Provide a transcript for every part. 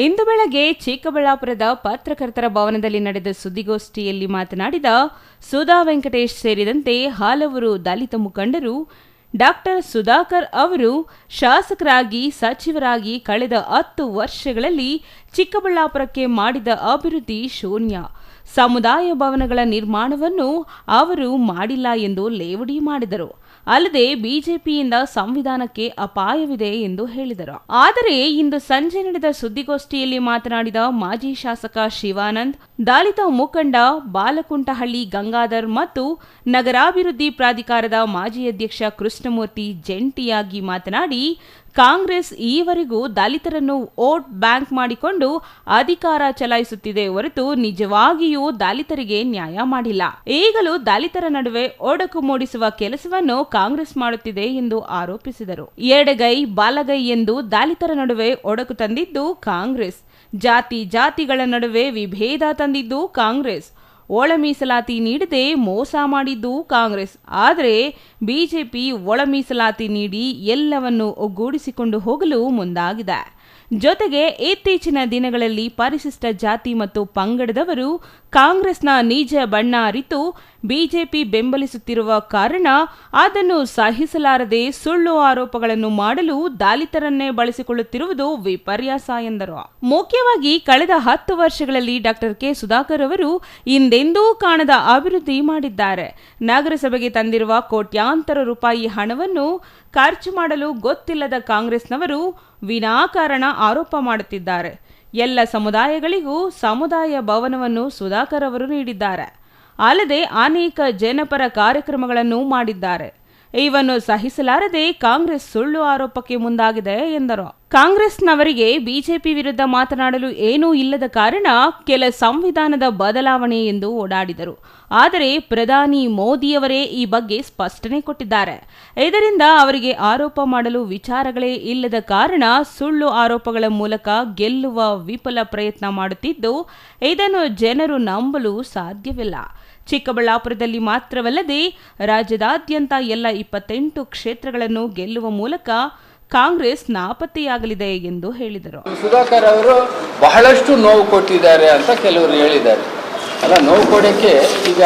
ಇಂದು ಬೆಳಗ್ಗೆ ಚಿಕ್ಕಬಳ್ಳಾಪುರದ ಪತ್ರಕರ್ತರ ಭವನದಲ್ಲಿ ನಡೆದ ಸುದ್ದಿಗೋಷ್ಠಿಯಲ್ಲಿ ಮಾತನಾಡಿದ ಸುಧಾ ವೆಂಕಟೇಶ್ ಸೇರಿದಂತೆ ಹಲವರು ದಲಿತ ಮುಖಂಡರು, ಡಾಕ್ಟರ್ ಸುಧಾಕರ್ ಅವರು ಶಾಸಕರಾಗಿ, ಸಚಿವರಾಗಿ ಕಳೆದ 10 ವರ್ಷಗಳಲ್ಲಿ ಚಿಕ್ಕಬಳ್ಳಾಪುರಕ್ಕೆ ಮಾಡಿದ ಅಭಿವೃದ್ಧಿ ಶೂನ್ಯ. ಸಮುದಾಯ ಭವನಗಳ ನಿರ್ಮಾಣವನ್ನು ಅವರು ಮಾಡಿಲ್ಲ ಎಂದು ಲೇವಡಿ ಮಾಡಿದರು. ಅಲ್ಲದೆ ಬಿಜೆಪಿಯಿಂದ ಸಂವಿಧಾನಕ್ಕೆ ಅಪಾಯವಿದೆ ಎಂದು ಹೇಳಿದರು. ಆದರೆ ಇಂದು ಸಂಜೆ ನಡೆದ ಸುದ್ದಿಗೋಷ್ಠಿಯಲ್ಲಿ ಮಾತನಾಡಿದ ಮಾಜಿ ಶಾಸಕ ಶಿವಾನಂದ್, ದಲಿತ ಮುಖಂಡ ಬಾಲಕುಂಟಹಳ್ಳಿ ಗಂಗಾಧರ್ ಮತ್ತು ನಗರಾಭಿವೃದ್ಧಿ ಪ್ರಾಧಿಕಾರದ ಮಾಜಿ ಅಧ್ಯಕ್ಷ ಕೃಷ್ಣಮೂರ್ತಿ ಜಂಟಿಯಾಗಿ ಮಾತನಾಡಿ, ಕಾಂಗ್ರೆಸ್ ಈವರೆಗೂ ದಲಿತರನ್ನು ವೋಟ್ ಬ್ಯಾಂಕ್ ಮಾಡಿಕೊಂಡು ಅಧಿಕಾರ ಚಲಾಯಿಸುತ್ತಿದೆ ಹೊರತು ನಿಜವಾಗಿಯೂ ದಲಿತರಿಗೆ ನ್ಯಾಯ ಮಾಡಿಲ್ಲ. ಈಗಲೂ ದಲಿತರ ನಡುವೆ ಒಡಕು ಮೂಡಿಸುವ ಕೆಲಸವನ್ನು ಕಾಂಗ್ರೆಸ್ ಮಾಡುತ್ತಿದೆ ಎಂದು ಆರೋಪಿಸಿದರು. ಎಡಗೈ ಬಲಗೈ ಎಂದು ದಲಿತರ ನಡುವೆ ಒಡಕು ತಂದಿದ್ದು ಕಾಂಗ್ರೆಸ್, ಜಾತಿಗಳ ನಡುವೆ ವಿಭೇದ ತಂದಿದ್ದು ಕಾಂಗ್ರೆಸ್, ಒಳ ಮೀಸಲಾತಿ ನೀಡದೆ ಮೋಸ ಮಾಡಿದ್ದು ಕಾಂಗ್ರೆಸ್. ಆದರೆ ಬಿಜೆಪಿ ಒಳ ಮೀಸಲಾತಿ ನೀಡಿ ಎಲ್ಲವನ್ನು ಒಗ್ಗೂಡಿಸಿಕೊಂಡು ಹೋಗಲು ಮುಂದಾಗಿದೆ. ಜೊತೆಗೆ ಇತ್ತೀಚಿನ ದಿನಗಳಲ್ಲಿ ಪರಿಶಿಷ್ಟ ಜಾತಿ ಮತ್ತು ಪಂಗಡದವರು ಕಾಂಗ್ರೆಸ್ನ ನಿಜ ಬಣ್ಣ ಅರಿತು ಬಿಜೆಪಿ ಬೆಂಬಲಿಸುತ್ತಿರುವ ಕಾರಣ ಅದನ್ನು ಸಹಿಸಲಾರದೆ ಸುಳ್ಳು ಆರೋಪಗಳನ್ನು ಮಾಡಲು ದಲಿತರನ್ನೇ ಬಳಸಿಕೊಳ್ಳುತ್ತಿರುವುದು ವಿಪರ್ಯಾಸ ಎಂದರು. ಮುಖ್ಯವಾಗಿ ಕಳೆದ 10 ವರ್ಷಗಳಲ್ಲಿ ಡಾಕ್ಟರ್ ಕೆ ಸುಧಾಕರ್ ಅವರು ಹಿಂದೆಂದೂ ಕಾಣದ ಅಭಿವೃದ್ಧಿ ಮಾಡಿದ್ದಾರೆ. ನಗರಸಭೆಗೆ ತಂದಿರುವ ಕೋಟ್ಯಾಂತರ ರೂಪಾಯಿ ಹಣವನ್ನು ಖರ್ಚು ಮಾಡಲು ಗೊತ್ತಿಲ್ಲದ ಕಾಂಗ್ರೆಸ್ನವರು ವಿನಾಕಾರಣ ಆರೋಪ ಮಾಡುತ್ತಿದ್ದಾರೆ. ಎಲ್ಲ ಸಮುದಾಯಗಳಿಗೂ ಸಮುದಾಯ ಭವನವನ್ನು ಸುಧಾಕರ್ ಅವರು ನೀಡಿದ್ದಾರೆ. ಅಲ್ಲದೆ ಅನೇಕ ಜನಪರ ಕಾರ್ಯಕ್ರಮಗಳನ್ನು ಮಾಡಿದ್ದಾರೆ. ಇವನ್ನು ಸಹಿಸಲಾರದೆ ಕಾಂಗ್ರೆಸ್ ಸುಳ್ಳು ಆರೋಪಕ್ಕೆ ಮುಂದಾಗಿದೆ ಎಂದರು. ಕಾಂಗ್ರೆಸ್ನವರಿಗೆ ಬಿಜೆಪಿ ವಿರುದ್ಧ ಮಾತನಾಡಲು ಏನೂ ಇಲ್ಲದ ಕಾರಣ ಕೆಲ ಸಂವಿಧಾನದ ಬದಲಾವಣೆ ಎಂದು ಓಡಾಡಿದರು. ಆದರೆ ಪ್ರಧಾನಿ ಮೋದಿಯವರೇ ಈ ಬಗ್ಗೆ ಸ್ಪಷ್ಟನೆ ಕೊಟ್ಟಿದ್ದಾರೆ. ಇದರಿಂದ ಅವರಿಗೆ ಆರೋಪ ಮಾಡಲು ವಿಚಾರಗಳೇ ಇಲ್ಲದ ಕಾರಣ ಸುಳ್ಳು ಆರೋಪಗಳ ಮೂಲಕ ಗೆಲ್ಲುವ ವಿಫಲ ಪ್ರಯತ್ನ ಮಾಡುತ್ತಿದ್ದು, ಇದನ್ನು ಜನರು ನಂಬಲು ಸಾಧ್ಯವಿಲ್ಲ. ಚಿಕ್ಕಬಳ್ಳಾಪುರದಲ್ಲಿ ಮಾತ್ರವಲ್ಲದೆ ರಾಜ್ಯದಾದ್ಯಂತ ಎಲ್ಲ 28 ಕ್ಷೇತ್ರಗಳನ್ನು ಗೆಲ್ಲುವ ಮೂಲಕ ಕಾಂಗ್ರೆಸ್ ನಾಪತ್ತೆಯಾಗಲಿದೆ ಎಂದು ಹೇಳಿದರು. ಸುಧಾಕರ್ ಅವರು ಬಹಳಷ್ಟು ನೋವು ಕೊಟ್ಟಿದ್ದಾರೆ ಅಂತ ಕೆಲವರು ಹೇಳಿದ್ದಾರೆ. ಅಲ್ಲ, ನೋವು ಕೊಡೋಕ್ಕೆ ಈಗ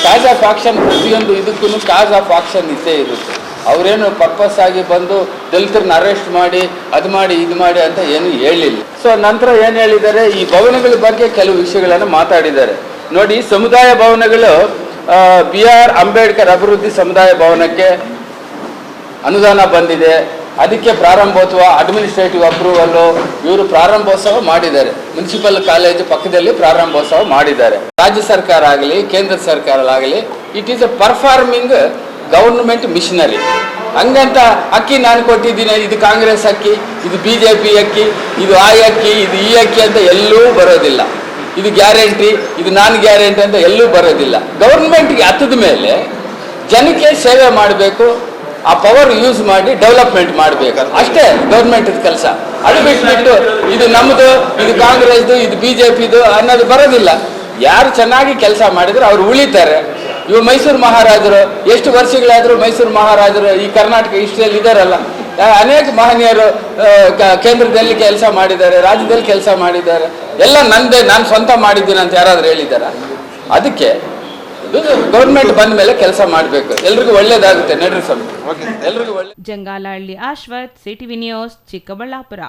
ಕಾಸ್ ಆಫ್ ಆಕ್ಷನ್, ಪ್ರತಿಯೊಂದು ಇದಕ್ಕೂ ಕಾಸ್ ಆಫ್ ಆಕ್ಷನ್ ಇದ್ದೇ ಇರುತ್ತೆ. ಅವರೇನು ಪರ್ಪಸ್ ಆಗಿ ಬಂದು ದಲಿತರನ್ನ ಅರೆಸ್ಟ್ ಮಾಡಿ ಅದು ಮಾಡಿ ಇದು ಮಾಡಿ ಅಂತ ಏನು ಹೇಳಿಲ್ಲ. ಸೊ ನಂತರ ಏನು ಹೇಳಿದ್ದಾರೆ, ಈ ಭವನಗಳ ಬಗ್ಗೆ ಕೆಲವು ವಿಷಯಗಳನ್ನು ಮಾತಾಡಿದ್ದಾರೆ. ನೋಡಿ, ಸಮುದಾಯ ಭವನಗಳು BR ಅಂಬೇಡ್ಕರ್ ಅಭಿವೃದ್ಧಿ ಸಮುದಾಯ ಭವನಕ್ಕೆ ಅನುದಾನ ಬಂದಿದೆ. ಅದಕ್ಕೆ ಪ್ರಾರಂಭೋತ್ಸವ, ಅಡ್ಮಿನಿಸ್ಟ್ರೇಟಿವ್ ಅಪ್ರೂವಲ್ಲು, ಇವರು ಪ್ರಾರಂಭೋತ್ಸವ ಮಾಡಿದ್ದಾರೆ. ಮುನ್ಸಿಪಲ್ ಕಾಲೇಜು ಪಕ್ಕದಲ್ಲಿ ಪ್ರಾರಂಭೋತ್ಸವ ಮಾಡಿದ್ದಾರೆ. ರಾಜ್ಯ ಸರ್ಕಾರ ಆಗಲಿ ಕೇಂದ್ರ ಸರ್ಕಾರ ಆಗಲಿ, it is a performing government machinery. ಹಂಗಂತ ಅಕ್ಕಿ ನಾನು ಕೊಟ್ಟಿದ್ದೀನಿ, ಇದು ಕಾಂಗ್ರೆಸ್ ಅಕ್ಕಿ, ಇದು BJP ಅಕ್ಕಿ, ಇದು ಆ ಅಕ್ಕಿ, ಇದು ಈ ಅಕ್ಕಿ ಅಂತ ಎಲ್ಲೂ ಬರೋದಿಲ್ಲ. ಇದು ಗ್ಯಾರಂಟಿ, ಇದು ನಾನ್ ಗ್ಯಾರಂಟಿ ಅಂತ ಎಲ್ಲೂ ಬರೋದಿಲ್ಲ. ಗವರ್ಮೆಂಟ್ಗೆ ಹತ್ತದ ಮೇಲೆ ಜನಕ್ಕೆ ಸೇವೆ ಮಾಡಬೇಕು, ಆ ಪವರ್ ಯೂಸ್ ಮಾಡಿ ಡೆವಲಪ್ಮೆಂಟ್ ಮಾಡಬೇಕು, ಅಷ್ಟೇ ಗೌರ್ಮೆಂಟ್ ಕೆಲಸ. ಅದು ಬಿಟ್ಬಿಟ್ಟು ಇದು ನಮ್ಮದು, ಇದು ಕಾಂಗ್ರೆಸ್ದು, ಇದು BJPದು ಅನ್ನೋದು ಬರೋದಿಲ್ಲ. ಯಾರು ಚೆನ್ನಾಗಿ ಕೆಲಸ ಮಾಡಿದ್ರು ಅವ್ರು ಉಳಿತಾರೆ. ಇವು ಮೈಸೂರು ಮಹಾರಾಜರು ಎಷ್ಟು ವರ್ಷಗಳಾದರೂ ಮೈಸೂರು ಮಹಾರಾಜರು ಈ ಕರ್ನಾಟಕ ಹಿಸ್ಟ್ರಿಯಲ್ಲಿ ಇದ್ದಾರಲ್ಲ. ಅನೇಕ ಮಹನೀಯರು ಕೇಂದ್ರದಲ್ಲಿ ಕೆಲಸ ಮಾಡಿದ್ದಾರೆ, ರಾಜ್ಯದಲ್ಲಿ ಕೆಲಸ ಮಾಡಿದ್ದಾರೆ. ಎಲ್ಲ ನಂದೇ, ನಾನು ಸ್ವಂತ ಮಾಡಿದ್ದೀನಿ ಅಂತ ಯಾರಾದರೂ ಹೇಳಿದ್ದಾರ? ಅದಕ್ಕೆ ಗೌರ್ಮೆಂಟ್ ಬಂದ ಮೇಲೆ ಕೆಲಸ ಮಾಡಬೇಕು. ಎಲ್ರಿಗೂ ಒಳ್ಳೇದಾಗುತ್ತೆ. ನಡ್ರಿ ಸ್ವಾಮಿ, ಎಲ್ರಿಗೂ ಒಳ್ಳೆ. Jangalahalli Ashwath, CTV news, Chikkaballapur.